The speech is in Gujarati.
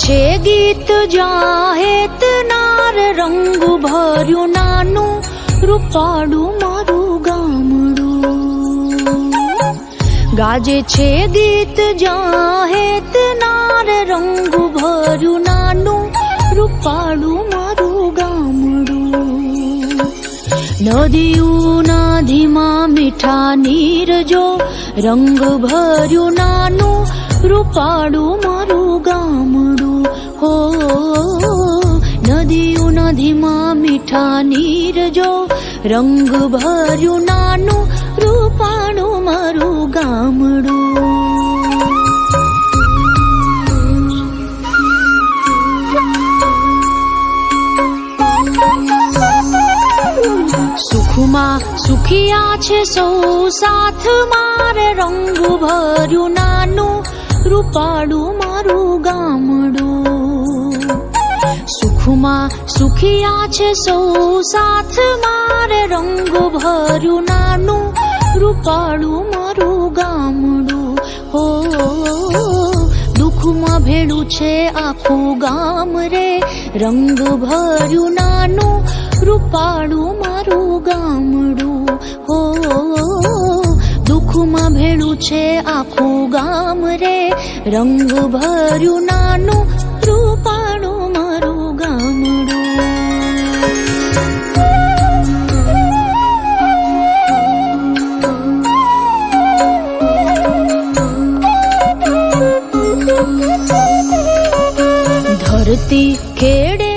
છે ગીત જાહેત નાર રંગ ભર્યું નાનું રૂપાળું મારું ગામડું. ગાજે છે ગીત જાહેત નાર રંગ ભર્યું નાનું રૂપાળું મારું ગામડું. નદીઓના ધીમા મીઠા નીર જો રંગ ભર્યું નાનું રૂપાળું મારું ગામડું. હો નદીઓના ધીમા મીઠા નીર જો રંગ ભર્યું નાનું રૂપાળું મારું ગામડું. સુખમાં સુખિયા છે સૌ સાથ મારે રંગ ભર્યું નાનું રૂપાળું મારું ગામડું. સુખમાં સુખિયા છે સૌ સાથ મારે રંગ ભર્યું નાનું રૂપાળું મારું ગામડું. હો દુઃખમાં ભેળું છે આખું ગામ રે રંગ ભર્યું નાનું રૂપાળું મારું ગામડું. હો દુઃખમાં ભેળું છે આખું ગામ રે રંગ ભર્યું નાનું રૂપાળું મારું ગામડું. ધરતી ખેડે